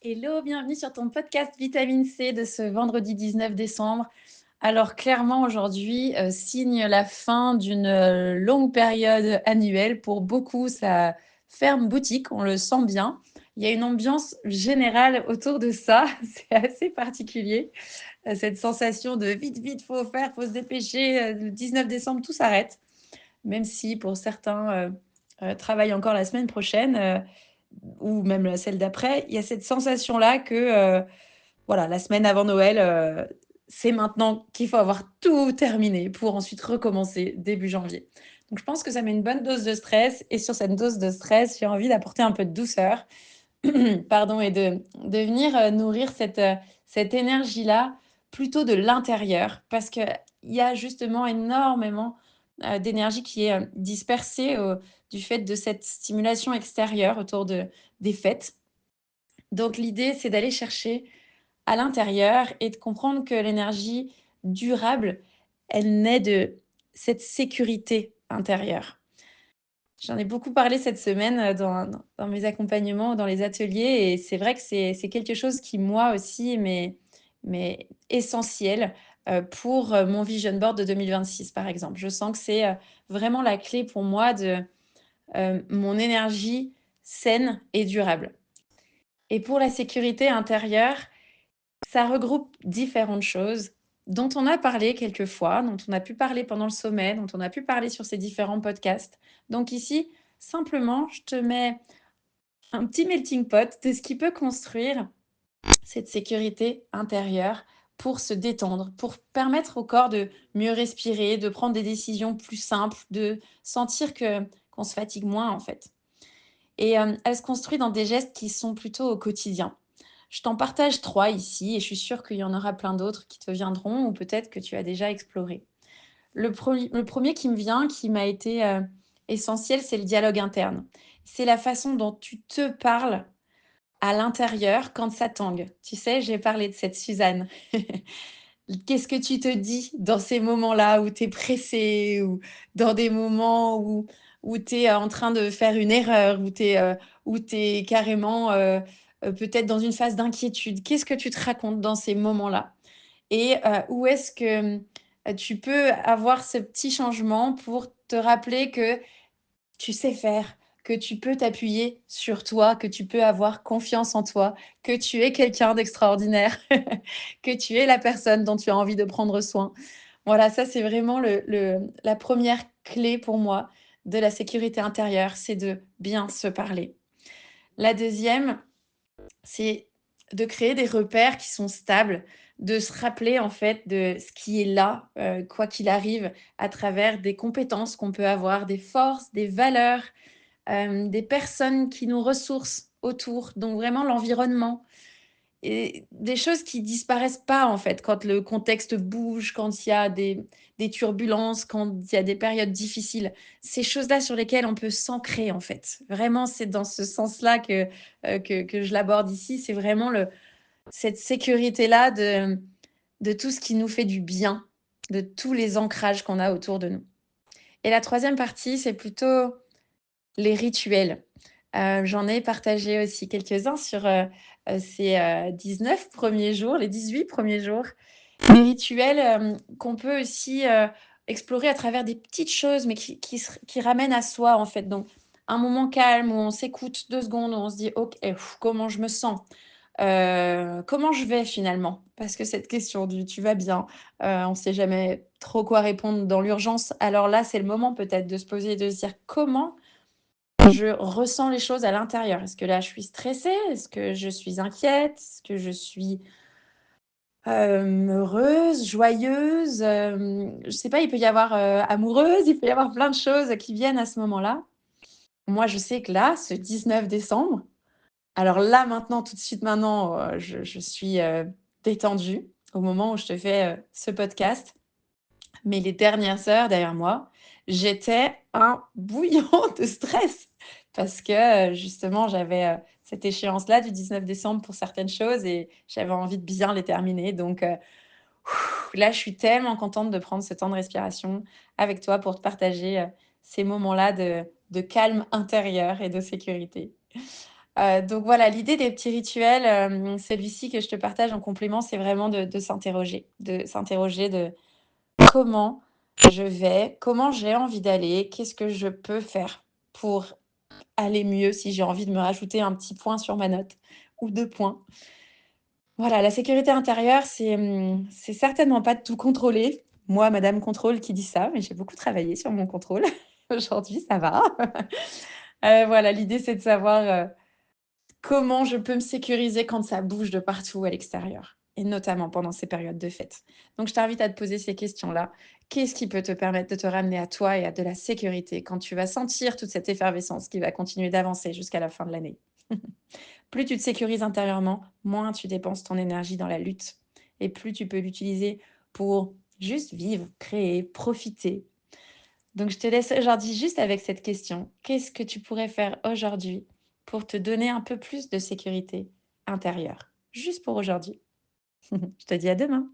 Hello, bienvenue sur ton podcast Vitamine C de ce vendredi 19 décembre. Alors clairement aujourd'hui signe la fin d'une longue période annuelle. Pour beaucoup, ça ferme boutique, on le sent bien. Il y a une ambiance générale autour de ça, c'est assez particulier. Cette sensation de vite, vite, faut faire, faut se dépêcher. Le 19 décembre, tout s'arrête, même si pour certains travaillent encore la semaine prochaine. Ou même celle d'après, il y a cette sensation-là que, voilà, la semaine avant Noël, c'est maintenant qu'il faut avoir tout terminé pour ensuite recommencer début janvier. Donc je pense que ça met une bonne dose de stress et sur cette dose de stress, j'ai envie d'apporter un peu de douceur, pardon, et de venir, nourrir cette énergie-là plutôt de l'intérieur parce qu'il y a justement énormément, d'énergie qui est, dispersée, du fait de cette stimulation extérieure autour des fêtes. Donc l'idée, c'est d'aller chercher à l'intérieur et de comprendre que l'énergie durable, elle naît de cette sécurité intérieure. J'en ai beaucoup parlé cette semaine, dans mes accompagnements, dans les ateliers et c'est vrai que c'est quelque chose qui, moi aussi, m'est essentiel, pour, mon vision board de 2026, par exemple. Je sens que c'est, vraiment la clé pour moi de, mon énergie saine et durable. Et pour la sécurité intérieure, ça regroupe différentes choses dont on a parlé quelques fois, dont on a pu parler pendant le sommet, dont on a pu parler sur ces différents podcasts. Donc ici, simplement, je te mets un petit melting pot de ce qui peut construire cette sécurité intérieure pour se détendre, pour permettre au corps de mieux respirer, de prendre des décisions plus simples, de sentir que qu'on se fatigue moins en fait. Et elle se construit dans des gestes qui sont plutôt au quotidien. Je t'en partage 3 ici et je suis sûre qu'il y en aura plein d'autres qui te viendront ou peut-être que tu as déjà exploré. Le premier qui me vient, qui m'a été, essentiel, c'est le dialogue interne. C'est la façon dont tu te parles à l'intérieur quand ça tangue. Tu sais, j'ai parlé de cette Suzanne. Qu'est-ce que tu te dis dans ces moments-là où tu es pressé ou dans des moments où tu es en train de faire une erreur, où tu es carrément, peut-être dans une phase d'inquiétude? Qu'est-ce que tu te racontes dans ces moments-là? Et où est-ce que, tu peux avoir ce petit changement pour te rappeler que tu sais faire, que tu peux t'appuyer sur toi, que tu peux avoir confiance en toi, que tu es quelqu'un d'extraordinaire, que tu es la personne dont tu as envie de prendre soin. Voilà, ça c'est vraiment la première clé pour moi de la sécurité intérieure, c'est de bien se parler. La deuxième, c'est de créer des repères qui sont stables, de se rappeler en fait de ce qui est là, quoi qu'il arrive, à travers des compétences qu'on peut avoir, des forces, des valeurs, des personnes qui nous ressourcent autour, donc vraiment l'environnement et des choses qui disparaissent pas, en fait, quand le contexte bouge, quand il y a des turbulences, quand il y a des périodes difficiles. Ces choses-là sur lesquelles on peut s'ancrer, en fait. Vraiment, c'est dans ce sens-là que je l'aborde ici. C'est vraiment le cette sécurité-là de tout ce qui nous fait du bien, de tous les ancrages qu'on a autour de nous. Et la troisième partie, c'est plutôt les rituels. J'en ai partagé aussi quelques-uns sur, ces, 19 premiers jours, les 18 premiers jours. Des rituels, qu'on peut aussi, explorer à travers des petites choses, mais qui ramènent à soi, en fait. Donc un moment calme où on s'écoute 2 secondes, où on se dit: «OK, comment je me sens? Comment je vais finalement?» Parce que cette question du «tu vas bien?», on ne sait jamais trop quoi répondre dans l'urgence. Alors là, c'est le moment peut-être de se poser et de se dire: «Comment je ressens les choses à l'intérieur? Est-ce que là, je suis stressée? Est-ce que je suis inquiète? Est-ce que je suis, heureuse, joyeuse?» Je sais pas, il peut y avoir, amoureuse, il peut y avoir plein de choses qui viennent à ce moment-là. Moi, je sais que là, ce 19 décembre, alors là, maintenant, tout de suite maintenant, je suis, détendue au moment où je te fais, ce podcast. Mais les dernières heures derrière moi, j'étais un bouillon de stress parce que, justement, j'avais, cette échéance-là du 19 décembre pour certaines choses et j'avais envie de bien les terminer donc là, je suis tellement contente de prendre ce temps de respiration avec toi pour te partager, ces moments-là de calme intérieur et de sécurité. Donc voilà, l'idée des petits rituels, celui-ci que je te partage en complément, c'est vraiment de s'interroger de: «Comment je vais? Comment j'ai envie d'aller? Qu'est-ce que je peux faire pour aller mieux?» si j'ai envie de me rajouter un petit point sur ma note ou 2 points. Voilà, la sécurité intérieure, c'est certainement pas de tout contrôler. Moi, madame contrôle qui dit ça, mais j'ai beaucoup travaillé sur mon contrôle. Aujourd'hui, ça va. Voilà, l'idée, c'est de savoir, comment je peux me sécuriser quand ça bouge de partout à l'extérieur et notamment pendant ces périodes de fête. Donc je t'invite à te poser ces questions-là. Qu'est-ce qui peut te permettre de te ramener à toi et à de la sécurité quand tu vas sentir toute cette effervescence qui va continuer d'avancer jusqu'à la fin de l'année? Plus tu te sécurises intérieurement, moins tu dépenses ton énergie dans la lutte et plus tu peux l'utiliser pour juste vivre, créer, profiter. Donc je te laisse aujourd'hui juste avec cette question. Qu'est-ce que tu pourrais faire aujourd'hui pour te donner un peu plus de sécurité intérieure? Juste pour aujourd'hui. Je te dis à demain.